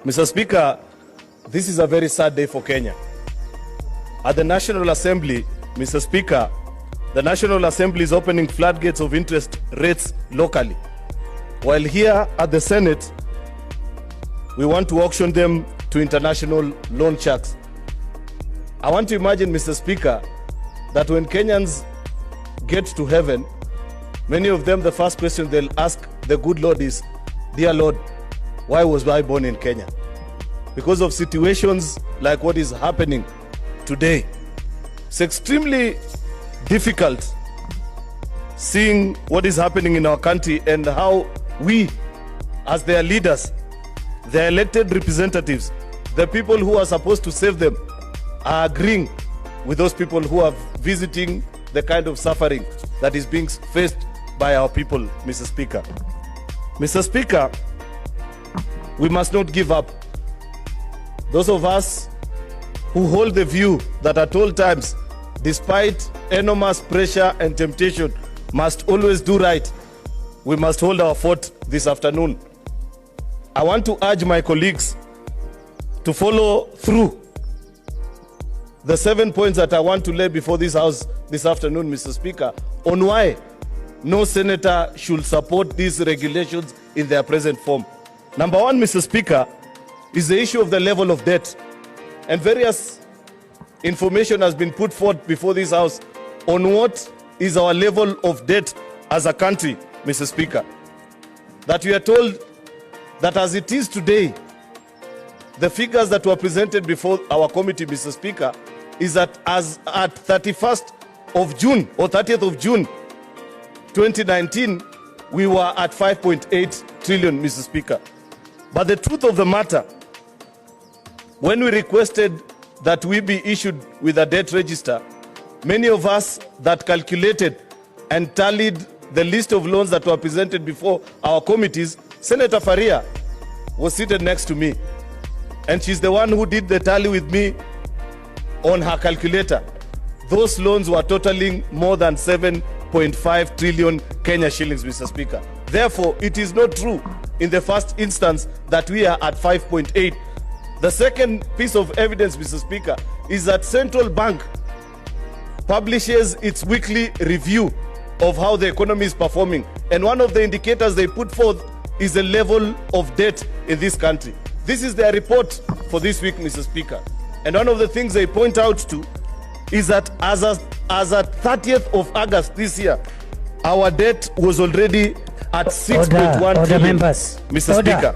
Mr. Speaker, this is a very sad day for Kenya. At the National Assembly, Mr. Speaker, the National Assembly is opening floodgates of interest rates locally. While here at the Senate, we want to auction them to international loan sharks. I want to imagine, Mr. Speaker, that when Kenyans get to heaven, many of them, the first question they'll ask the good Lord is, "Dear Lord, why was I born in Kenya?" Because of situations like what is happening today. It's extremely difficult seeing what is happening in our country and how we, as their leaders, their elected representatives, the people who are supposed to save them, are agreeing with those people who are visiting the kind of suffering that is being faced by our people, Mr. Speaker. Mr. Speaker, we must not give up. Those of us who hold the view that at all times, despite enormous pressure and temptation, must always do right, we must hold our fort this afternoon. I want to urge my colleagues to follow through the 7 points that I want to lay before this House this afternoon, Mr. Speaker, on why no senator should support these regulations in their present form. Number one, Mr. Speaker, is the issue of the level of debt. And various information has been put forth before this House on what is our level of debt as a country, Mr. Speaker. That we are told that as it is today, the figures that were presented before our committee, Mr. Speaker, is that as at 31st of June or 30th of June 2019, we were at 5.8 trillion, Mr. Speaker. But the truth of the matter, when we requested that we be issued with a debt register, many of us that calculated and tallied the list of loans that were presented before our committees, Senator Faria was seated next to me. And she's the one who did the tally with me on her calculator. Those loans were totaling more than 7.5 trillion Kenya shillings, Mr. Speaker. Therefore, it is not true in the first instance that we are at 5.8. The second piece of evidence, Mr. Speaker, is that Central Bank publishes its weekly review of how the economy is performing. And one of the indicators they put forth is the level of debt in this country. This is their report for this week, Mr. Speaker. And one of the things they point out to is that as at 30th of August this year, our debt was already at 6.1 trillion. Members. Mr. Speaker.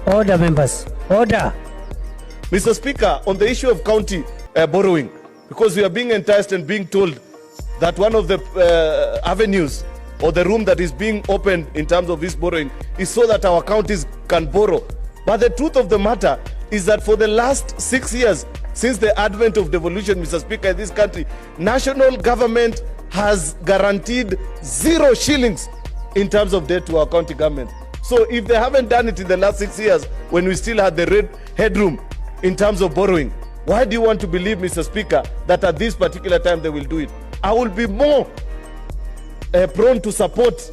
Order, members. Order. Mr. Speaker, on the issue of county borrowing, because we are being enticed and being told that one of the avenues or the room that is being opened in terms of this borrowing is so that our counties can borrow. But the truth of the matter is that for the last 6 years, since the advent of devolution, Mr. Speaker, in this country, national government has guaranteed 0 shillings in terms of debt to our county government. So if they haven't done it in the last 6 years, when we still had the headroom in terms of borrowing, why do you want to believe, Mr. Speaker, that at this particular time they will do it? I will be more prone to support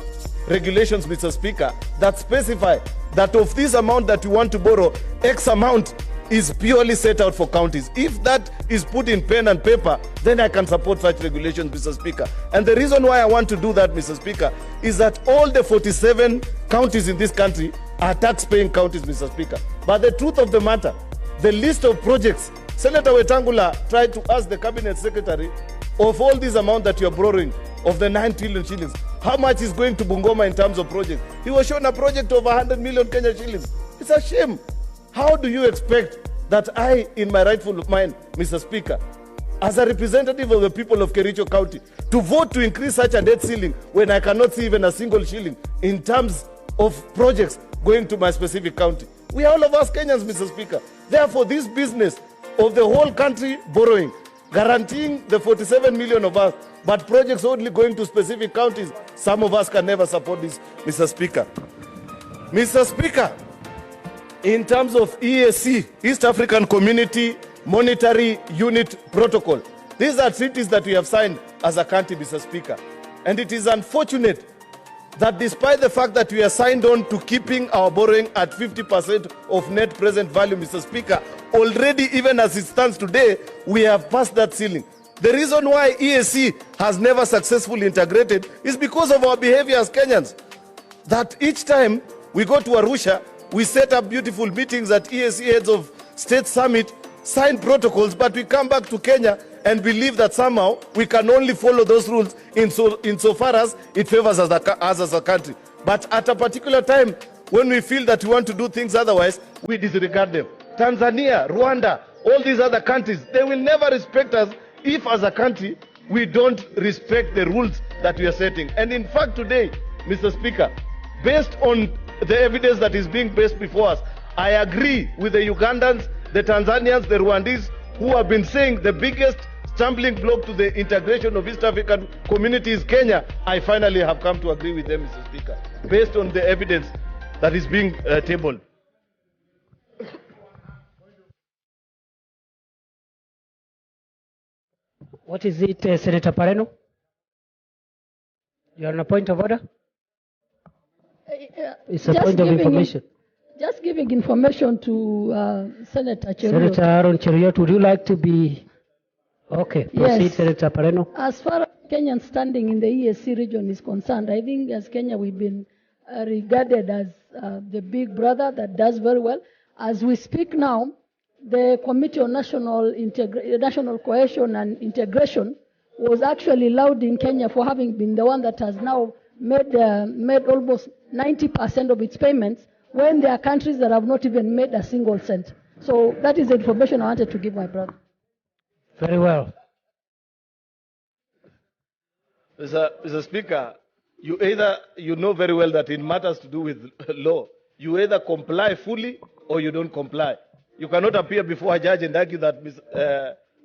regulations, Mr. Speaker, that specify that of this amount that you want to borrow, X amount is purely set out for counties. If that is put in pen and paper, then I can support such regulations, Mr. Speaker. And the reason why I want to do that, Mr. Speaker, is that all the 47 counties in this country are tax-paying counties, Mr. Speaker. But the truth of the matter, the list of projects, Senator Wetangula tried to ask the Cabinet Secretary, of all this amount that you're borrowing, of the 9 trillion shillings, how much is going to Bungoma in terms of projects? He was shown a project of 100 million Kenya shillings. It's a shame. How do you expect that I, in my rightful mind, Mr. Speaker, as a representative of the people of Kericho County, to vote to increase such a debt ceiling when I cannot see even a single shilling in terms of projects going to my specific county? We are all of us Kenyans, Mr. Speaker. Therefore, this business of the whole country borrowing, guaranteeing the 47 million of us, but projects only going to specific counties, some of us can never support this, Mr. Speaker. Mr. Speaker, in terms of EAC, East African Community Monetary Unit Protocol, these are treaties that we have signed as a country, Mr. Speaker. And it is unfortunate that despite the fact that we are signed on to keeping our borrowing at 50% of net present value, Mr. Speaker, already even as it stands today, we have passed that ceiling. The reason why EAC has never successfully integrated is because of our behavior as Kenyans. That each time we go to Arusha, we set up beautiful meetings at EAC Heads of State Summit, sign protocols, but we come back to Kenya and believe that somehow we can only follow those rules insofar as it favors us as a country. But at a particular time, when we feel that we want to do things otherwise, we disregard them. Tanzania, Rwanda, all these other countries, they will never respect us if as a country we don't respect the rules that we are setting. And in fact today, Mr. Speaker, based on the evidence that is being placed before us, I agree with the Ugandans, the Tanzanians, the Rwandese, who have been saying the biggest stumbling block to the integration of East African community is Kenya. I finally have come to agree with them, Mr. Speaker, based on the evidence that is being tabled. What is it, Senator Pareno? You are on a point of order? It's a point of information. Just giving information to Senator Cheruiyot. Senator Aaron Cheruiyot, would you like to be... Okay, proceed, Yes. Senator Pareno. As far as Kenyan standing in the EAC region is concerned, I think as Kenya we've been regarded as the big brother that does very well. As we speak now, the Committee on National Cohesion and Integration was actually lauding Kenya for having been the one that has now made almost 90% of its payments, when there are countries that have not even made a single cent. So that is the information I wanted to give my brother. Very well. Mr. Speaker, you know very well that in matters to do with law, you either comply fully or you don't comply. You cannot appear before a judge and argue that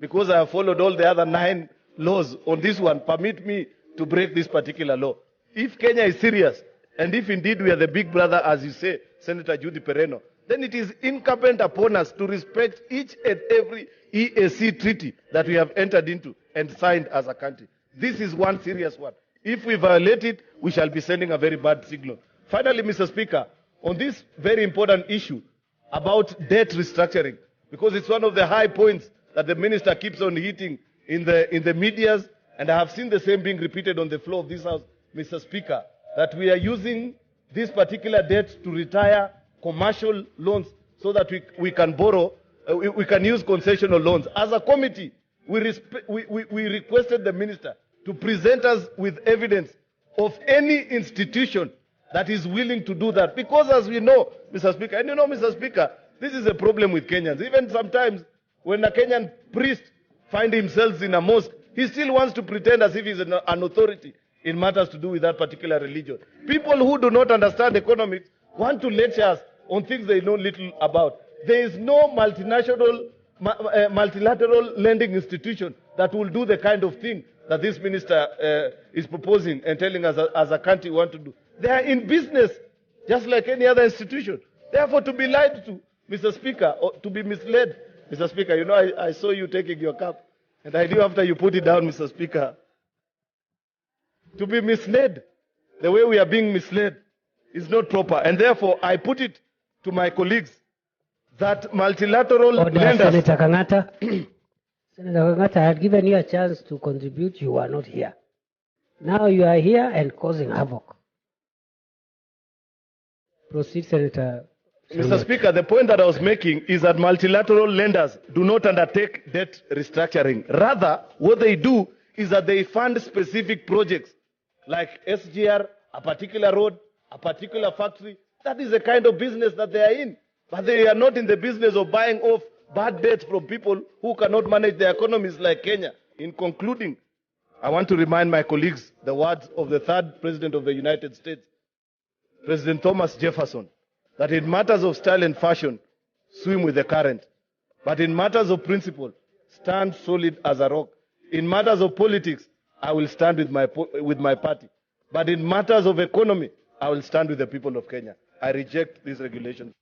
because I have followed all the other 9 laws, on this one, permit me to break this particular law. If Kenya is serious, and if indeed we are the big brother, as you say, Senator Judy Pereno, then it is incumbent upon us to respect each and every EAC treaty that we have entered into and signed as a country. This is one serious one. If we violate it, we shall be sending a very bad signal. Finally, Mr. Speaker, on this very important issue about debt restructuring, because it's one of the high points that the minister keeps on hitting in the medias, and I have seen the same being repeated on the floor of this House, Mr. Speaker, that we are using this particular debt to retire commercial loans so that we can borrow, we can use concessional loans. As a committee, we requested the minister to present us with evidence of any institution that is willing to do that. Because as we know, Mr. Speaker, and you know, Mr. Speaker, this is a problem with Kenyans. Even sometimes when a Kenyan priest finds himself in a mosque, he still wants to pretend as if he's an authority in matters to do with that particular religion. People who do not understand economics want to lecture us on things they know little about. There is no multinational, multilateral lending institution that will do the kind of thing that this minister is proposing and telling us as a country want to do. They are in business just like any other institution. Therefore, to be lied to, Mr. Speaker, or to be misled, Mr. Speaker, you know, I saw you taking your cup, and I knew after you put it down, Mr. Speaker, to be misled the way we are being misled is not proper. And therefore, I put it to my colleagues that multilateral lenders... Senator Kangata. Senator Kangata, I had given you a chance to contribute. You were not here. Now you are here and causing havoc. Proceed, Senator. Mr. Speaker, the point that I was making is that multilateral lenders do not undertake debt restructuring. Rather, what they do is that they fund specific projects like SGR, a particular road, a particular factory. That is the kind of business that they are in. But they are not in the business of buying off bad debts from people who cannot manage their economies like Kenya. In concluding, I want to remind my colleagues the words of the 3rd President of the United States, President Thomas Jefferson, that in matters of style and fashion, swim with the current. But in matters of principle, stand solid as a rock. In matters of politics, I will stand with my party. But in matters of economy, I will stand with the people of Kenya. I reject this regulation.